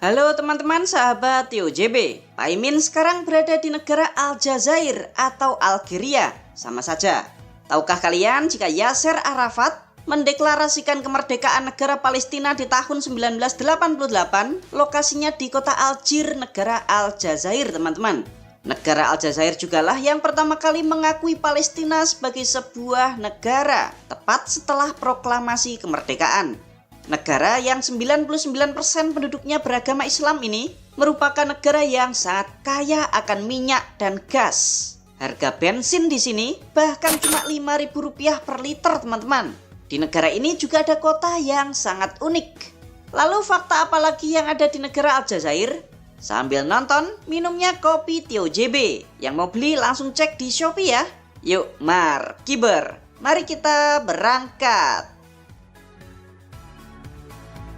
Halo teman-teman sahabat TOJB. Pak Imin sekarang berada di negara Aljazair atau Algeria. Sama saja. Tahukah kalian jika Yasser Arafat mendeklarasikan kemerdekaan negara Palestina di tahun 1988, lokasinya di kota Algier, negara Aljazair, teman-teman. Negara Aljazair jugalah yang pertama kali mengakui Palestina sebagai sebuah negara, tepat setelah proklamasi kemerdekaan. Negara yang 99% penduduknya beragama Islam ini merupakan negara yang sangat kaya akan minyak dan gas. Harga bensin di sini bahkan cuma Rp5.000 per liter, teman-teman. Di negara ini juga ada kota yang sangat unik. Lalu fakta apa lagi yang ada di negara Aljazair? Sambil nonton, minumnya kopi TOJB. Yang mau beli langsung cek di Shopee ya. Yuk, kiber. Mari kita berangkat.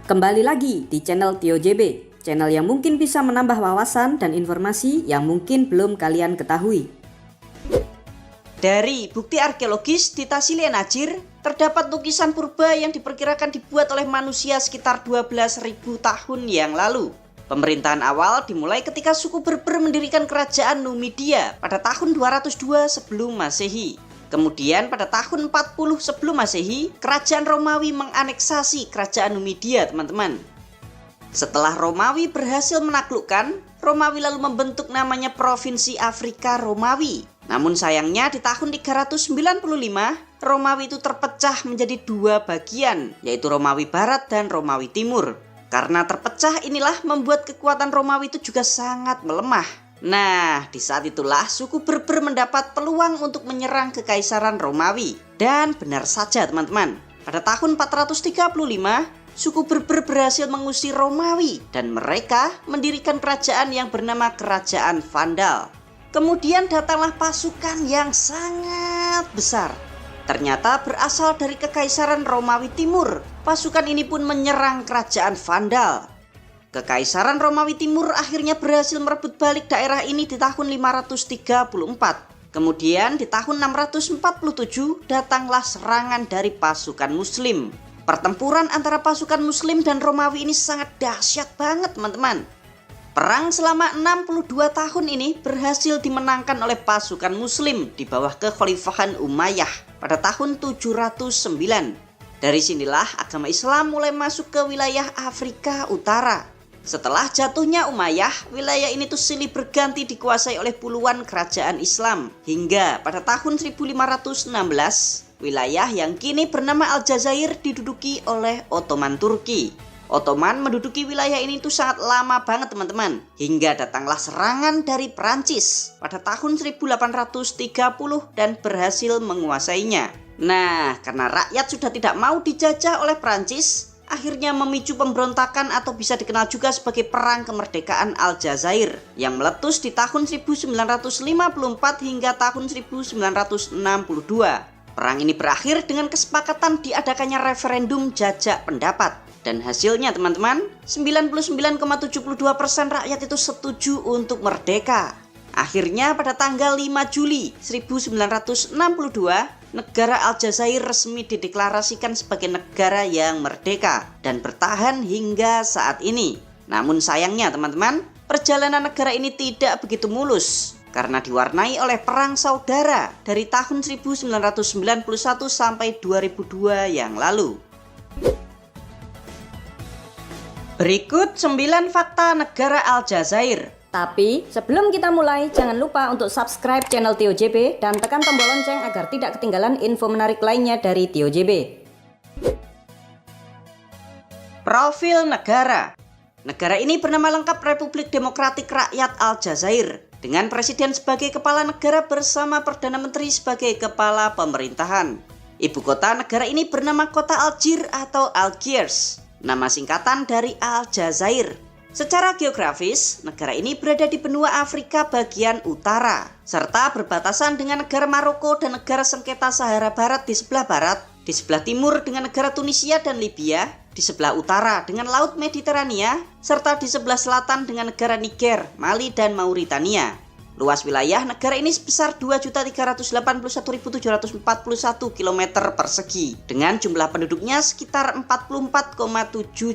Kembali lagi di channel TOJB, channel yang mungkin bisa menambah wawasan dan informasi yang mungkin belum kalian ketahui. Dari bukti arkeologis di Tassili Najir, terdapat lukisan purba yang diperkirakan dibuat oleh manusia sekitar 12.000 tahun yang lalu. Pemerintahan awal dimulai ketika suku Berber mendirikan kerajaan Numidia pada tahun 202 sebelum Masehi. Kemudian pada tahun 40 sebelum Masehi, kerajaan Romawi menganeksasi kerajaan Numidia, teman-teman. Setelah Romawi berhasil menaklukkan, Romawi lalu membentuk namanya Provinsi Afrika Romawi. Namun sayangnya di tahun 395, Romawi itu terpecah menjadi dua bagian, yaitu Romawi Barat dan Romawi Timur. Karena terpecah inilah membuat kekuatan Romawi itu juga sangat melemah. Nah, di saat itulah suku Berber mendapat peluang untuk menyerang kekaisaran Romawi. Dan benar saja teman-teman, pada tahun 435, suku Berber berhasil mengusir Romawi dan mereka mendirikan kerajaan yang bernama Kerajaan Vandal. Kemudian datanglah pasukan yang sangat besar. Ternyata berasal dari kekaisaran Romawi Timur. Pasukan ini pun menyerang Kerajaan Vandal. Kekaisaran Romawi Timur akhirnya berhasil merebut balik daerah ini di tahun 534. Kemudian di tahun 647 datanglah serangan dari pasukan Muslim. Pertempuran antara pasukan Muslim dan Romawi ini sangat dahsyat banget, teman-teman. Perang selama 62 tahun ini berhasil dimenangkan oleh pasukan Muslim di bawah kekhalifahan Umayyah pada tahun 709. Dari sinilah agama Islam mulai masuk ke wilayah Afrika Utara. Setelah jatuhnya Umayyah, wilayah ini tuh silih berganti dikuasai oleh puluhan kerajaan Islam. Hingga pada tahun 1516, wilayah yang kini bernama Aljazair diduduki oleh Ottoman Turki. Ottoman menduduki wilayah ini tuh sangat lama banget, teman-teman. Hingga datanglah serangan dari Prancis pada tahun 1830 dan berhasil menguasainya. Nah, karena rakyat sudah tidak mau dijajah oleh Prancis, akhirnya memicu pemberontakan atau bisa dikenal juga sebagai Perang Kemerdekaan Aljazair yang meletus di tahun 1954 hingga tahun 1962. Perang ini berakhir dengan kesepakatan diadakannya referendum jajak pendapat. Dan hasilnya teman-teman, 99,72% rakyat itu setuju untuk merdeka. Akhirnya pada tanggal 5 Juli 1962, negara Aljazair resmi dideklarasikan sebagai negara yang merdeka dan bertahan hingga saat ini. Namun sayangnya teman-teman, perjalanan negara ini tidak begitu mulus karena diwarnai oleh perang saudara dari tahun 1991 sampai 2002 yang lalu. Berikut 9 fakta negara Aljazair. Tapi sebelum kita mulai, jangan lupa untuk subscribe channel TOJB dan tekan tombol lonceng agar tidak ketinggalan info menarik lainnya dari TOJB. Profil negara. Negara ini bernama lengkap Republik Demokratik Rakyat Aljazair, dengan presiden sebagai kepala negara bersama Perdana Menteri sebagai kepala pemerintahan. Ibu kota negara ini bernama Kota Algier atau Algiers, nama singkatan dari Aljazair. Secara geografis, negara ini berada di benua Afrika bagian utara, serta berbatasan dengan negara Maroko dan negara sengketa Sahara Barat di sebelah barat, di sebelah timur dengan negara Tunisia dan Libya, di sebelah utara dengan Laut Mediterania, serta di sebelah selatan dengan negara Niger, Mali, dan Mauritania. Luas wilayah negara ini sebesar 2.381.741 km persegi, dengan jumlah penduduknya sekitar 44,7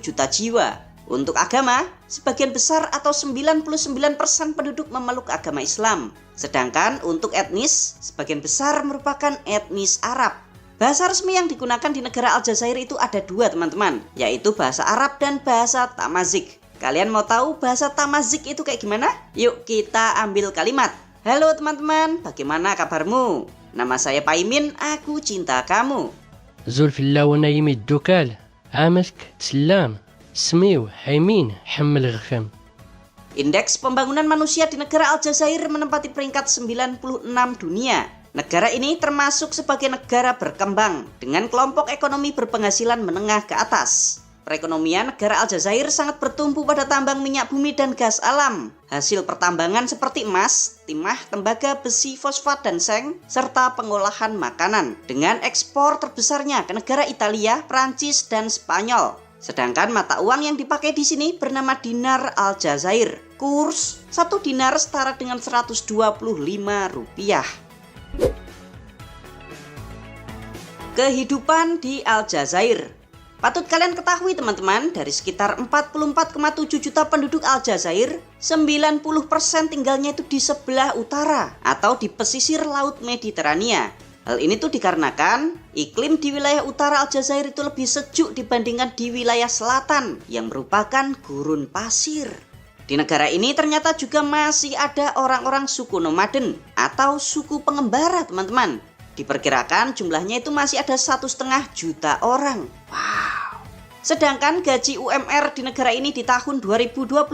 juta jiwa. Untuk agama, sebagian besar atau 99% penduduk memeluk agama Islam. Sedangkan untuk etnis, sebagian besar merupakan etnis Arab. Bahasa resmi yang digunakan di negara Aljazair itu ada dua teman-teman, yaitu bahasa Arab dan bahasa Tamazight. Kalian mau tahu bahasa Tamazight itu kayak gimana? Yuk kita ambil kalimat. Halo teman-teman, bagaimana kabarmu? Nama saya Paimin, aku cinta kamu. زول في الله ونايم الدكال عامك تسلام سميو حيمين حمل غخم. Indeks pembangunan manusia di negara Aljazair menempati peringkat 96 dunia. Negara ini termasuk sebagai negara berkembang dengan kelompok ekonomi berpenghasilan menengah ke atas. Perekonomian negara Aljazair sangat bertumpu pada tambang minyak bumi dan gas alam. Hasil pertambangan seperti emas, timah, tembaga, besi, fosfat, dan seng, serta pengolahan makanan. Dengan ekspor terbesarnya ke negara Italia, Prancis, dan Spanyol. Sedangkan mata uang yang dipakai di sini bernama dinar Aljazair. Kurs 1 dinar setara dengan 125 rupiah. Kehidupan di Aljazair. Patut kalian ketahui teman-teman, dari sekitar 44,7 juta penduduk Aljazair, 90% tinggalnya itu di sebelah utara atau di pesisir Laut Mediterania. Hal ini tuh dikarenakan iklim di wilayah utara Aljazair itu lebih sejuk dibandingkan di wilayah selatan yang merupakan gurun pasir. Di negara ini ternyata juga masih ada orang-orang suku nomaden atau suku pengembara teman-teman. Diperkirakan jumlahnya itu masih ada 1,5 juta orang. Wow. Sedangkan gaji UMR di negara ini di tahun 2025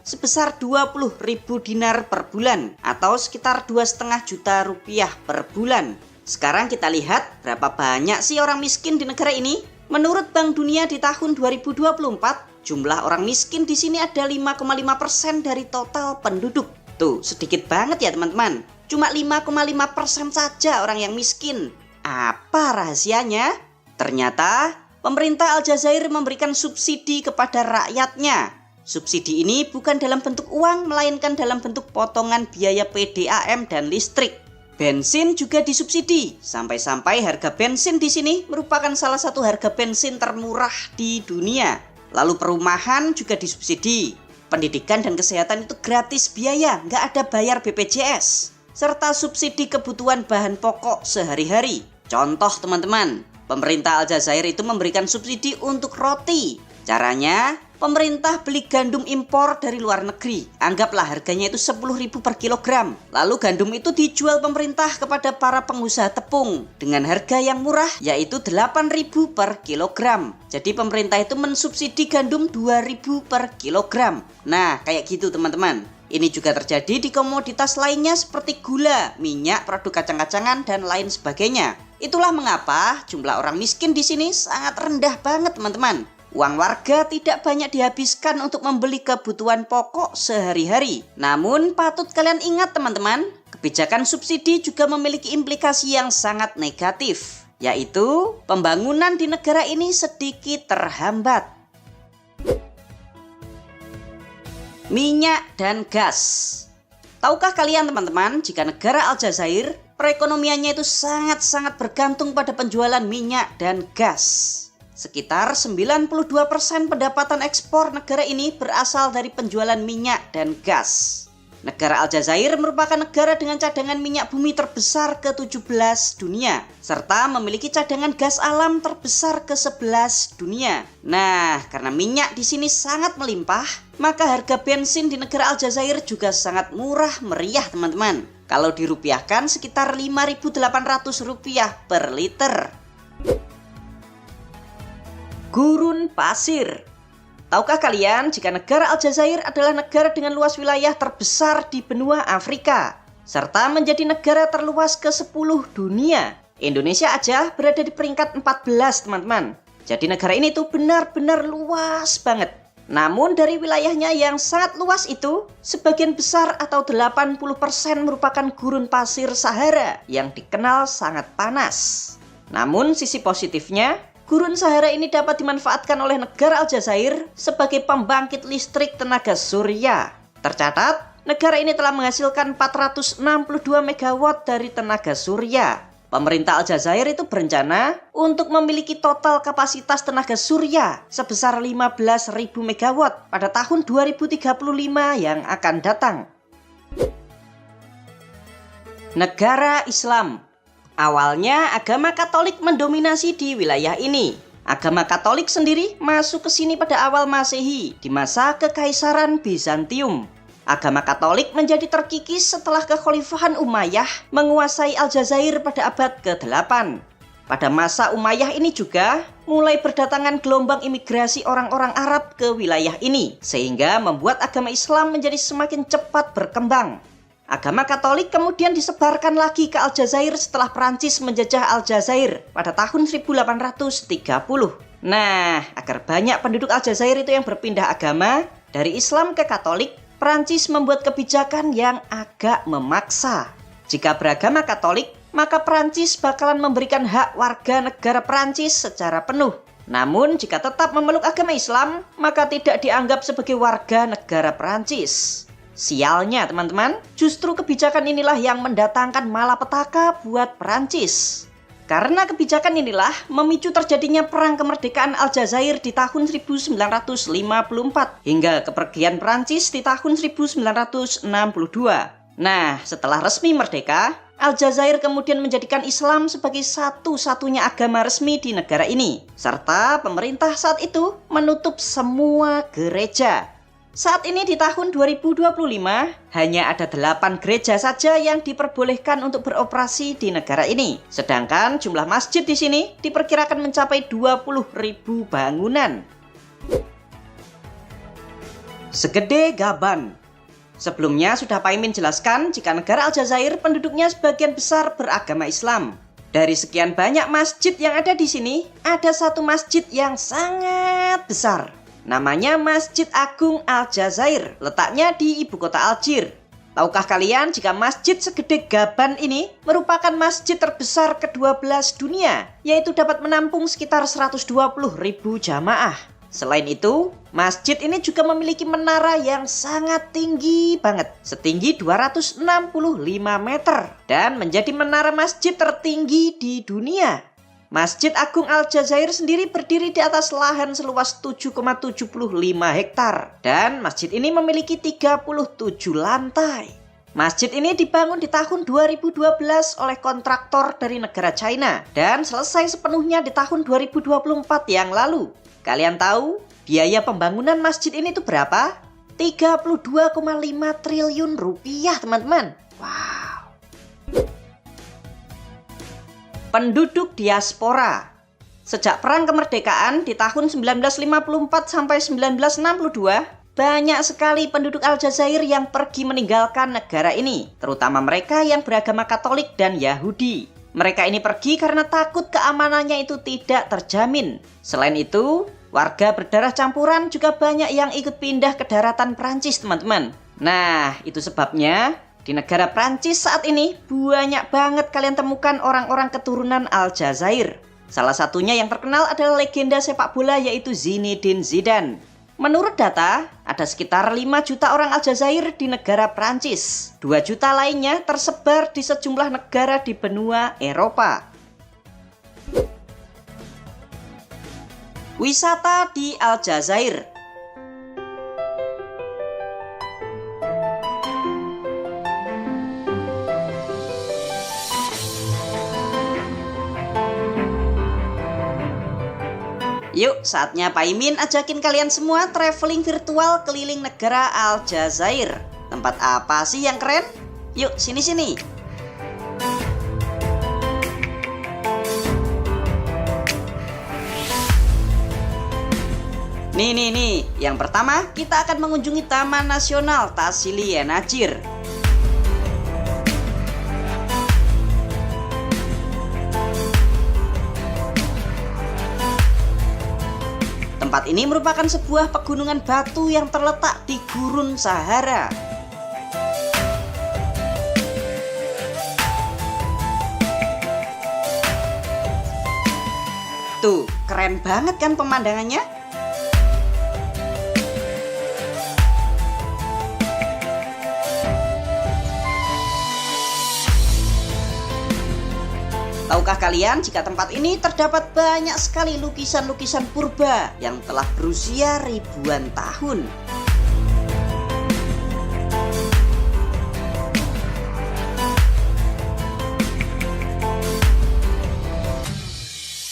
sebesar 20.000 dinar per bulan atau sekitar 2,5 juta rupiah per bulan. Sekarang kita lihat berapa banyak sih orang miskin di negara ini. Menurut Bank Dunia di tahun 2024, jumlah orang miskin di sini ada 5,5% dari total penduduk. Tuh, sedikit banget ya teman-teman. Cuma 5,5% saja orang yang miskin. Apa rahasianya? Ternyata pemerintah Aljazair memberikan subsidi kepada rakyatnya. Subsidi ini bukan dalam bentuk uang, melainkan dalam bentuk potongan biaya PDAM dan listrik. Bensin juga disubsidi. Sampai-sampai harga bensin di sini merupakan salah satu harga bensin termurah di dunia. Lalu perumahan juga disubsidi. Pendidikan dan kesehatan itu gratis biaya, nggak ada bayar BPJS. Serta subsidi kebutuhan bahan pokok sehari-hari. Contoh teman-teman, pemerintah Aljazair itu memberikan subsidi untuk roti. Caranya, pemerintah beli gandum impor dari luar negeri. Anggaplah harganya itu 10.000 per kilogram. Lalu gandum itu dijual pemerintah kepada para pengusaha tepung dengan harga yang murah, yaitu 8.000 per kilogram. Jadi pemerintah itu mensubsidi gandum 2.000 per kilogram. Nah, kayak gitu teman-teman. Ini juga terjadi di komoditas lainnya seperti gula, minyak, produk kacang-kacangan, dan lain sebagainya. Itulah mengapa jumlah orang miskin di sini sangat rendah banget teman-teman. Uang warga tidak banyak dihabiskan untuk membeli kebutuhan pokok sehari-hari. Namun patut kalian ingat teman-teman, kebijakan subsidi juga memiliki implikasi yang sangat negatif, yaitu pembangunan di negara ini sedikit terhambat. Minyak dan gas. Tahukah kalian teman-teman, jika negara Aljazair perekonomiannya itu sangat-sangat bergantung pada penjualan minyak dan gas. Sekitar 92% pendapatan ekspor negara ini berasal dari penjualan minyak dan gas. Negara Aljazair merupakan negara dengan cadangan minyak bumi terbesar ke-17 dunia, serta memiliki cadangan gas alam terbesar ke-11 dunia. Nah, karena minyak di sini sangat melimpah, maka harga bensin di negara Aljazair juga sangat murah meriah teman-teman. Kalau dirupiahkan sekitar 5.800 rupiah per liter. Gurun pasir. Tahukah kalian jika negara Aljazair adalah negara dengan luas wilayah terbesar di benua Afrika, serta menjadi negara terluas ke-10 dunia? Indonesia aja berada di peringkat 14 teman-teman. Jadi negara ini tuh benar-benar luas banget. Namun dari wilayahnya yang sangat luas itu, sebagian besar atau 80% merupakan gurun pasir Sahara yang dikenal sangat panas. Namun sisi positifnya, gurun Sahara ini dapat dimanfaatkan oleh negara Aljazair sebagai pembangkit listrik tenaga surya. Tercatat, negara ini telah menghasilkan 462 MW dari tenaga surya. Pemerintah Aljazair itu berencana untuk memiliki total kapasitas tenaga surya sebesar 15.000 megawatt pada tahun 2035 yang akan datang. Negara Islam. Awalnya agama Katolik mendominasi di wilayah ini. Agama Katolik sendiri masuk ke sini pada awal Masehi di masa Kekaisaran Bizantium. Agama Katolik menjadi terkikis setelah kekhalifahan Umayyah menguasai Aljazair pada abad ke-8. Pada masa Umayyah ini juga mulai berdatangan gelombang imigrasi orang-orang Arab ke wilayah ini, sehingga membuat agama Islam menjadi semakin cepat berkembang. Agama Katolik kemudian disebarkan lagi ke Aljazair setelah Prancis menjajah Aljazair pada tahun 1830. Nah, agar banyak penduduk Aljazair itu yang berpindah agama dari Islam ke Katolik, Prancis membuat kebijakan yang agak memaksa. Jika beragama Katolik, maka Prancis bakalan memberikan hak warga negara Prancis secara penuh. Namun jika tetap memeluk agama Islam, maka tidak dianggap sebagai warga negara Prancis. Sialnya teman-teman, justru kebijakan inilah yang mendatangkan malapetaka buat Prancis. Karena kebijakan inilah memicu terjadinya perang kemerdekaan Aljazair di tahun 1954 hingga kepergian Prancis di tahun 1962. Nah, setelah resmi merdeka, Aljazair kemudian menjadikan Islam sebagai satu-satunya agama resmi di negara ini. Serta pemerintah saat itu menutup semua gereja. Saat ini di tahun 2025, hanya ada 8 gereja saja yang diperbolehkan untuk beroperasi di negara ini. Sedangkan jumlah masjid di sini diperkirakan mencapai 20.000 bangunan. Segede Gaban. Sebelumnya sudah Pak Imin jelaskan jika negara Aljazair penduduknya sebagian besar beragama Islam. Dari sekian banyak masjid yang ada di sini, ada satu masjid yang sangat besar. Namanya Masjid Agung Aljazair, letaknya di ibu kota Algier. Tahukah kalian jika masjid segede Gaban ini merupakan masjid terbesar ke-12 dunia, yaitu dapat menampung sekitar 120.000 jamaah. Selain itu, masjid ini juga memiliki menara yang sangat tinggi banget, setinggi 265 meter, dan menjadi menara masjid tertinggi di dunia. Masjid Agung Aljazair sendiri berdiri di atas lahan seluas 7,75 hektar dan masjid ini memiliki 37 lantai. Masjid ini dibangun di tahun 2012 oleh kontraktor dari negara China dan selesai sepenuhnya di tahun 2024 yang lalu. Kalian tahu biaya pembangunan masjid ini tuh berapa? 32,5 triliun rupiah, teman-teman. Wow. Penduduk diaspora. Sejak perang kemerdekaan di tahun 1954 sampai 1962, banyak sekali penduduk Aljazair yang pergi meninggalkan negara ini, terutama mereka yang beragama Katolik dan Yahudi. Mereka ini pergi karena takut keamanannya itu tidak terjamin. Selain itu, warga berdarah campuran juga banyak yang ikut pindah ke daratan Prancis, teman-teman. Nah, itu sebabnya di negara Prancis saat ini banyak banget kalian temukan orang-orang keturunan Aljazair. Salah satunya yang terkenal adalah legenda sepak bola yaitu Zinedine Zidane. Menurut data, ada sekitar 5 juta orang Aljazair di negara Prancis. 2 juta lainnya tersebar di sejumlah negara di benua Eropa. Wisata di Aljazair. Yuk, saatnya Pak Imin ajakin kalian semua traveling virtual keliling negara Aljazair. Tempat apa sih yang keren? Yuk, sini-sini. Nih. Yang pertama, kita akan mengunjungi Taman Nasional Tassili Yenachir. Tempat ini merupakan sebuah pegunungan batu yang terletak di Gurun Sahara. Tuh, keren banget kan pemandangannya? Tahukah kalian jika tempat ini terdapat banyak sekali lukisan-lukisan purba yang telah berusia ribuan tahun?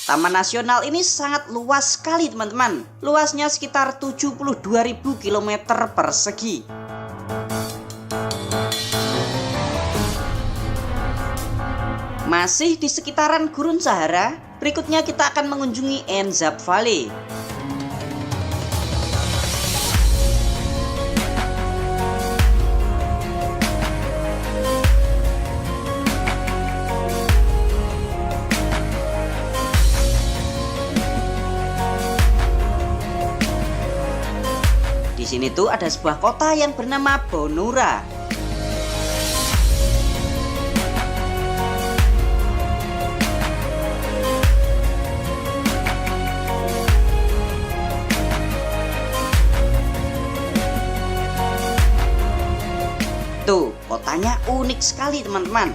Taman Nasional ini sangat luas sekali teman-teman. Luasnya sekitar 72.000 km persegi. Masih di sekitaran Gurun Sahara, berikutnya kita akan mengunjungi Enzab Valley. Di sini tuh ada sebuah kota yang bernama Bonura. Tuh, kotanya unik sekali teman-teman.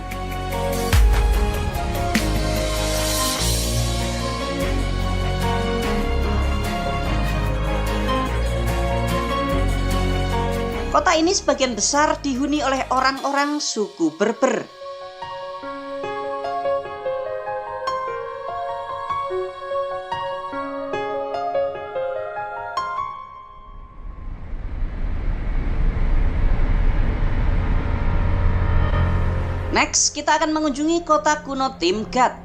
Kota ini sebagian besar dihuni oleh orang-orang suku Berber. Next, kita akan mengunjungi kota kuno Timgat.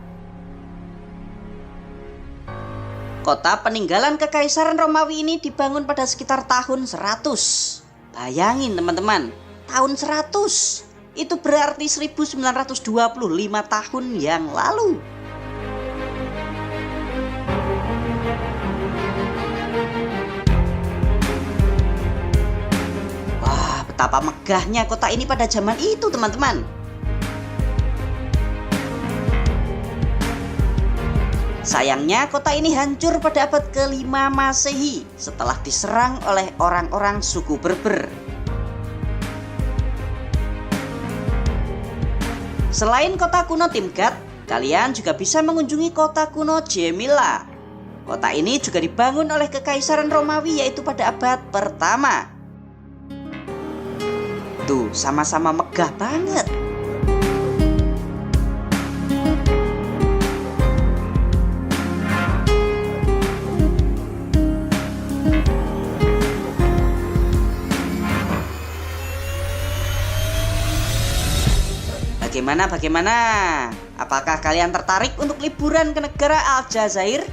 Kota peninggalan Kekaisaran Romawi ini dibangun pada sekitar tahun 100. Bayangin teman-teman, tahun 100. Itu berarti 1925 tahun yang lalu. Wah, betapa megahnya kota ini pada zaman itu teman-teman. Sayangnya kota ini hancur pada abad ke-5 Masehi setelah diserang oleh orang-orang suku Berber. Selain kota kuno Timgat, kalian juga bisa mengunjungi kota kuno Jemila. Kota ini juga dibangun oleh Kekaisaran Romawi yaitu pada abad pertama. Tuh, sama-sama megah banget. Bagaimana? Apakah kalian tertarik untuk liburan ke negara Aljazair?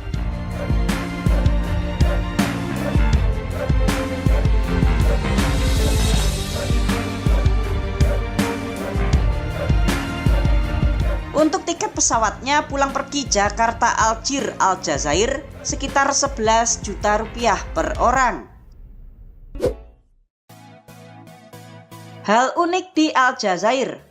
Untuk tiket pesawatnya pulang pergi Jakarta Algiers Aljazair sekitar 11 juta rupiah per orang. Hal unik di Aljazair.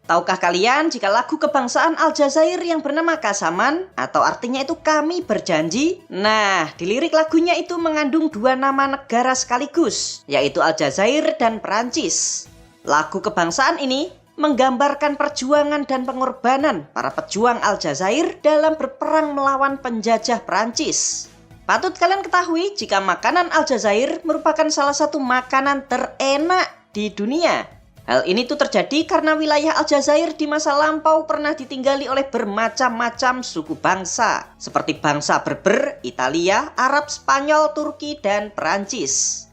Tahukah kalian jika lagu kebangsaan Aljazair yang bernama Kasaman atau artinya itu kami berjanji? Nah, di lirik lagunya itu mengandung dua nama negara sekaligus, yaitu Aljazair dan Perancis. Lagu kebangsaan ini menggambarkan perjuangan dan pengorbanan para pejuang Aljazair dalam berperang melawan penjajah Perancis. Patut kalian ketahui jika makanan Aljazair merupakan salah satu makanan terenak di dunia. Hal ini tuh terjadi karena wilayah Aljazair di masa lampau pernah ditinggali oleh bermacam-macam suku bangsa, seperti bangsa Berber, Italia, Arab, Spanyol, Turki, dan Perancis.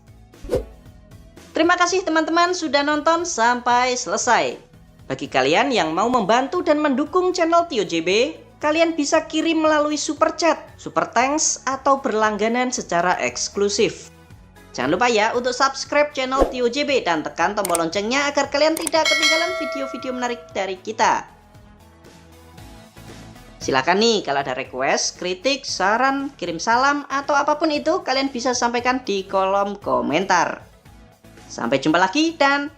Terima kasih teman-teman sudah nonton sampai selesai. Bagi kalian yang mau membantu dan mendukung channel Tio JB, kalian bisa kirim melalui super chat, super thanks, atau berlangganan secara eksklusif. Jangan lupa ya untuk subscribe channel Tio JB dan tekan tombol loncengnya agar kalian tidak ketinggalan video-video menarik dari kita. Silakan nih kalau ada request, kritik, saran, kirim salam, atau apapun itu kalian bisa sampaikan di kolom komentar. Sampai jumpa lagi dan